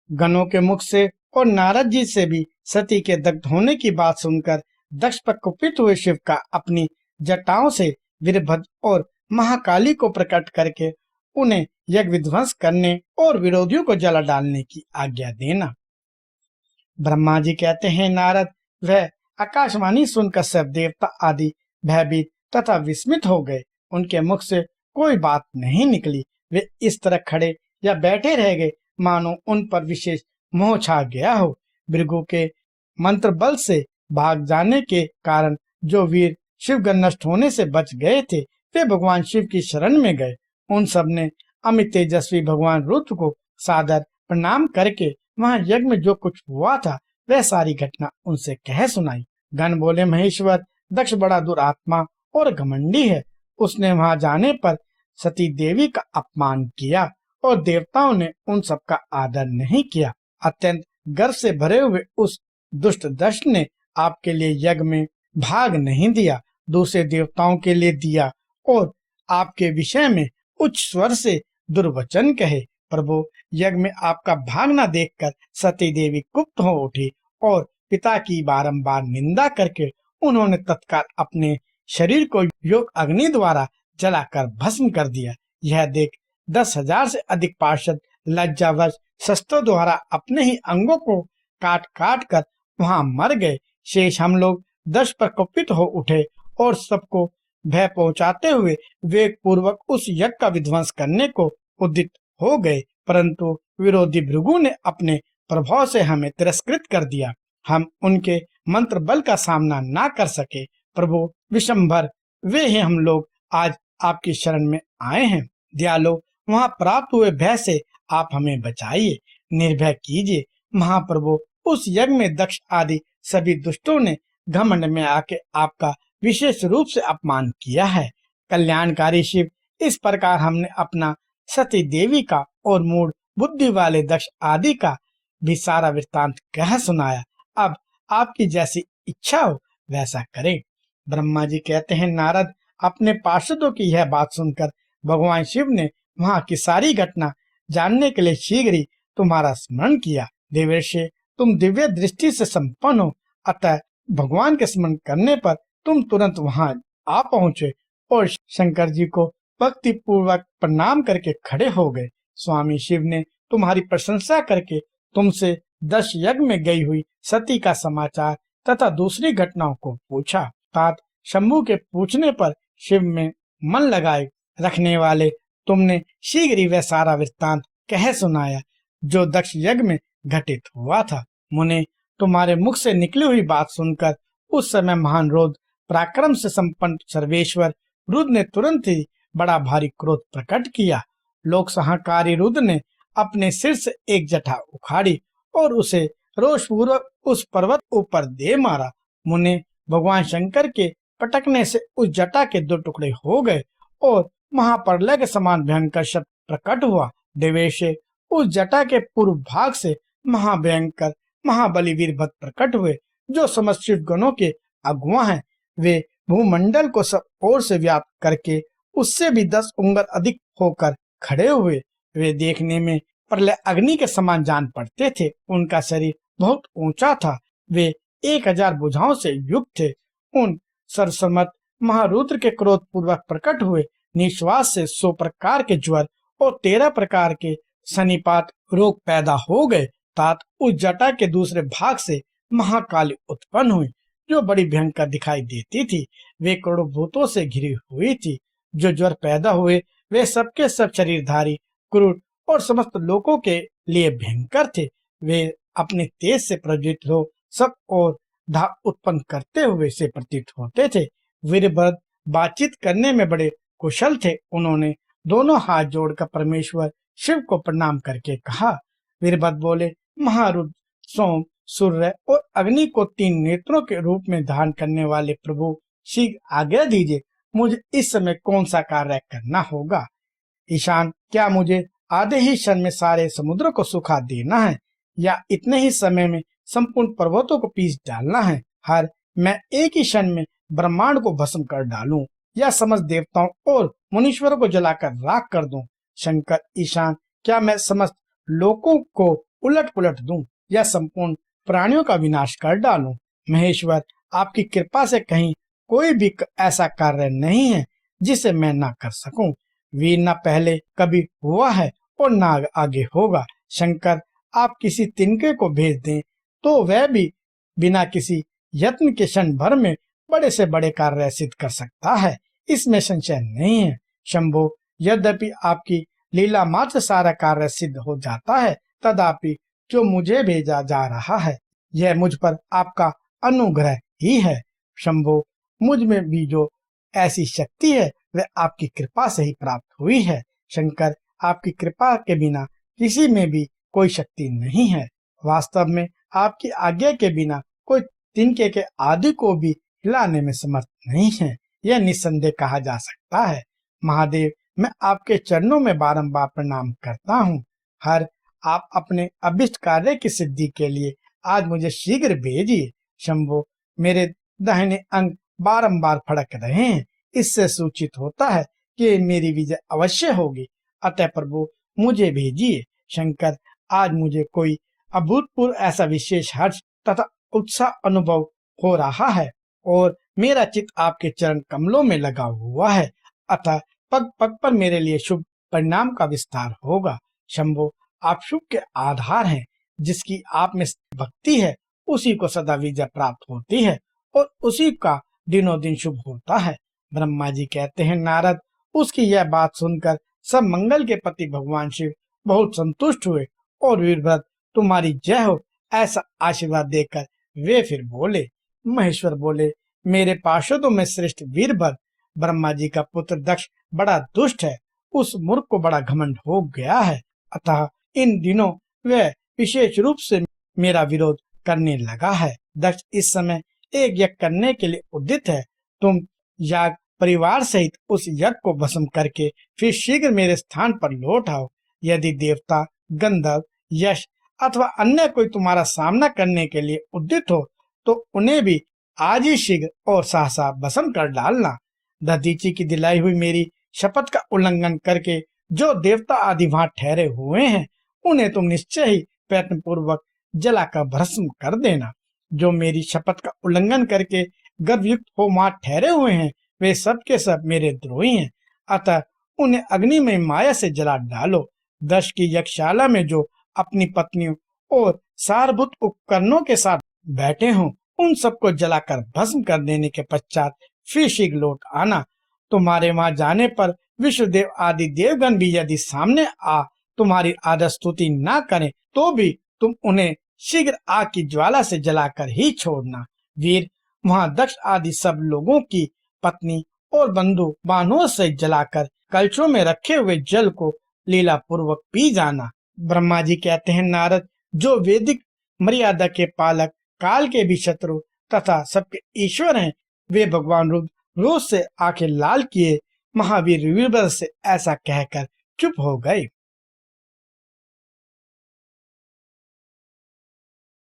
गणों के मुख से और नारद जी से भी सती के दग्ध होने की बात सुनकर दक्ष पर कुपित हुए शिव का अपनी जटाओं से वीरभद्र और महाकाली को प्रकट करके उन्हें यज्ञ विध्वंस करने और विरोधियों को जला डालने की आज्ञा देना। ब्रह्मा जी कहते हैं, नारद, वह आकाशवाणी सुनकर सब देवता आदि भयभीत तथा विस्मित हो गए। उनके मुख से कोई बात नहीं निकली। वे इस तरह खड़े या बैठे रह गए मानो उन पर विशेष मोह छा गया हो। भृगु के मंत्र बल से भाग जाने के कारण जो वीर शिवगण नष्ट होने से बच गए थे, वे भगवान शिव की शरण में गए। उन सब ने अमित तेजस्वी भगवान रुद्र को सादर प्रणाम करके वहां यज्ञ में जो कुछ हुआ था वह सारी घटना उनसे कह सुनाई। गण बोले, महेश्वर, दक्ष बड़ा दुरात्मा और घमंडी है। उसने वहां जाने पर सती देवी का अपमान किया और देवताओं ने उन सब का आदर नहीं किया। अत्यंत गर्व से भरे हुए उस दुष्ट दक्ष ने आपके लिए यज्ञ में भाग नहीं दिया, दूसरे देवताओं के लिए दिया और आपके विषय में उच्च स्वर से दुर्वचन कहे। प्रभु, यज्ञ में आपका भाग न देखकर सती देवी कुपित हो उठी और पिता की बारंबार निंदा करके उन्होंने तत्काल अपने शरीर को योग अग्नि द्वारा जलाकर भस्म कर दिया। यह देख 10,000 से अधिक पार्षद लज्जावश शस्त्रों द्वारा अपने ही अंगों को काट काट कर वहां मर गए। शेष हम लोग दक्ष पर कुपित हो उठे और सबको भय पहुंचाते हुए वेग पूर्वक उस यज्ञ का विध्वंस करने को उद्यत हो गए, परंतु विरोधी भृगु ने अपने प्रभाव से हमें तिरस्कृत कर दिया। हम उनके मंत्र बल का सामना ना कर सके। प्रभु विशंभर, वे ही हम लोग आज आपकी शरण में आए हैं। दयालु, वहां प्राप्त हुए भय से आप हमें बचाइए, निर्भय कीजिए। महाप्रभु, उस यज्ञ में दक्ष आदि सभी दुष्टों ने घमंड में आके आपका विशेष रूप से अपमान किया है। कल्याणकारी शिव, इस प्रकार हमने अपना सती देवी का और मूढ़ बुद्धि वाले दक्ष आदि का भी सारा वृत्तांत कह सुनाया। अब आपकी जैसी इच्छा हो वैसा करें। ब्रह्मा जी कहते हैं, नारद, अपने पार्षदों की यह बात सुनकर भगवान शिव ने वहां की सारी घटना जानने के लिए शीघ्र ही तुम्हारा स्मरण किया। देवर्षि, तुम दिव्य दृष्टि से संपन्न हो, अतः भगवान के स्मरण करने पर तुम तुरंत वहां आ पहुंचे और शंकर जी को भक्ति पूर्वक प्रणाम करके खड़े हो गए। स्वामी शिव ने तुम्हारी प्रशंसा करके तुमसे दक्ष यज्ञ में गई हुई सती का समाचार तथा दूसरी घटनाओं को पूछा। तात शंभु के पूछने पर शिव में मन लगाए रखने वाले तुमने शीघ्र ही वह सारा वृत्तांत कह सुनाया जो दक्ष यज्ञ में घटित हुआ था। मुने, तुम्हारे मुख से निकली हुई बात सुनकर उस समय महान रोध पराक्रम से संपन्न सर्वेश्वर रुद्र ने तुरंत ही बड़ा भारी क्रोध प्रकट किया। लोक सहाकारी रुद्र ने अपने सिर से एक जटा उखाड़ी और उसे रोषपूर्वक उस पर्वत ऊपर दे मारा। मुने, भगवान शंकर के पटकने से उस जटा के 2 टुकड़े हो गए और महाप्रलय के समान भयंकर शब्द प्रकट हुआ। देवेशे, उस जटा के पूर्व भाग से महाभयंकर महाबली वीरभद्र प्रकट हुए, जो समस्त शिव गणों के अगुआ हैं। वे भूमंडल को सब ओर से व्याप्त करके उससे भी 10 उंगल अधिक होकर खड़े हुए। वे देखने में प्रलय अग्नि के समान जान पड़ते थे। उनका शरीर बहुत ऊंचा था। वे 1000 भुजाओं से युक्त थे। उन सरसमत महारुद्र के क्रोध पूर्वक प्रकट हुए निश्वास से 100 प्रकार के ज्वर और 13 प्रकार के सनिपात रोग पैदा हो गए। तात उस जटा के दूसरे भाग से महाकाली उत्पन्न हुई, जो बड़ी भयंकर दिखाई देती थी। वे करोड़ों भूतों से घिरी हुई थी। जो ज्वर पैदा हुए वे सबके सब शरीरधारी, क्रूर और समस्त लोगों के लिए भयंकर थे। वे अपने तेज से प्रज्वलित हो सब और धाप उत्पन्न करते हुए से प्रतीत होते थे। वीरभद्र बातचीत करने में बड़े कुशल थे। उन्होंने दोनों हाथ जोड़कर परमेश्वर शिव को प्रणाम करके कहा। वीरभद्र बोले, महारुद्र, सोम, सूर्य और अग्नि को 3 नेत्रों के रूप में धारण करने वाले प्रभु, शीघ्र आज्ञा दीजिए, मुझे इस समय कौन सा कार्य करना होगा। ईशान, क्या मुझे आधे ही क्षण में सारे समुद्र को सुखा देना है या इतने ही समय में संपूर्ण पर्वतों को पीस डालना है। मैं एक ही क्षण में ब्रह्मांड को भस्म कर डालूं या समस्त देवताओं और मुनीश्वरों को जलाकर राख कर दूं। शंकर, ईशान, क्या मैं समस्त लोकों को उलट पुलट दूं या संपूर्ण प्राणियों का विनाश कर डालूं। महेश्वर, आपकी कृपा से कहीं कोई भी ऐसा कार्य नहीं है जिसे मैं ना कर सकूं। वीर, ना पहले कभी हुआ है और ना आगे होगा। शंकर, आप किसी तिनके को भेज दें तो वह भी बिना किसी यत्न के क्षण भर में बड़े से बड़े कार्य सिद्ध कर सकता है, इसमें संशय नहीं है। शंभो, यद्यपि आपकी लीला मात्र सारा कार्य सिद्ध हो जाता है, तथापि जो मुझे भेजा जा रहा है यह मुझ पर आपका अनुग्रह ही है। शंभो, मुझ में भी जो ऐसी शक्ति है वह आपकी कृपा से ही प्राप्त हुई है। शंकर, आपकी कृपा के बिना किसी में भी कोई शक्ति नहीं है। वास्तव में आपकी आज्ञा के बिना कोई तिनके के आदि को भी हिलाने में समर्थ नहीं है, यह निस्संदेह कहा जा सकता है। महादेव, मैं आपके चरणों में बारंबार प्रणाम करता हूँ। हर आप अपने अभिष्ट कार्य की सिद्धि के लिए आज मुझे शीघ्र भेजिए। शंभो, मेरे दाहिने अंग बारंबार फड़क रहे हैं, इससे सूचित होता है कि मेरी विजय अवश्य होगी। अतः प्रभु, मुझे भेजिए। शंकर, आज मुझे कोई अभूतपूर्व ऐसा विशेष हर्ष तथा उत्साह अनुभव हो रहा है और मेरा चित्त आपके चरण कमलों में लगा हुआ है। अतः पग पग पर मेरे लिए शुभ परिणाम का विस्तार होगा। शंभो, आप शुभ के आधार हैं। जिसकी आप में भक्ति है उसी को सदा विजय प्राप्त होती है और उसी का दिनों दिन शुभ होता है। ब्रह्मा जी कहते हैं, नारद, उसकी यह बात सुनकर सब मंगल के पति भगवान शिव बहुत संतुष्ट हुए और वीरभद्र, तुम्हारी जय हो, ऐसा आशीर्वाद देकर वे फिर बोले। महेश्वर बोले, मेरे पार्षदों में श्रेष्ठ वीरभद्र, ब्रह्मा जी का पुत्र दक्ष बड़ा दुष्ट है, उस मूर्ख को बड़ा घमंड हो गया है। अतः इन दिनों वह विशेष रूप से मेरा विरोध करने लगा है। दक्ष इस समय एक यज्ञ करने के लिए उद्यत है। तुम याग परिवार सहित उस यज्ञ को भस्म करके फिर शीघ्र मेरे स्थान पर लौट आओ। यदि देवता, गंधर्व, यश अथवा अन्य कोई तुम्हारा सामना करने के लिए उद्यत हो तो उन्हें भी आज ही शीघ्र और सहसा भस्म कर डालना। दधीची की दिलाई हुई मेरी शपथ का उल्लंघन करके जो देवता आदि वहां ठहरे हुए हैं उन्हें तुम निश्चय ही प्रयत्न पूर्वक जलाकर भस्म कर देना। जो मेरी शपथ का उल्लंघन करके गर्भयुक्त हो वहां ठहरे हुए हैं वे सब के सब मेरे द्रोही हैं, अतः उन्हें अग्नि में माया से जला डालो। दक्ष की यज्ञशाला में जो अपनी पत्नियों और सारभूत उपकरणों के साथ बैठे हों उन सबको जलाकर भस्म कर देने के पश्चात फिर शीघ्र लौट आना। तुम्हारे वहां जाने पर विश्वदेव आदि देवगण भी यदि सामने आ तुम्हारी आदर स्तुति न करें तो भी तुम उन्हें शीघ्र आग की ज्वाला से जलाकर ही छोड़ना। वीर, वहां दक्ष आदि सब लोगों की पत्नी और बंधु बानों से जलाकर कलशों में रखे हुए जल को लीला पूर्वक पी जाना। ब्रह्मा जी कहते हैं, नारद, जो वैदिक मर्यादा के पालक, काल के भी शत्रु तथा सबके ईश्वर हैं, वे भगवान रुद्र रोज से आंखें लाल किए महावीर वीरभद्र से ऐसा कहकर चुप हो गए।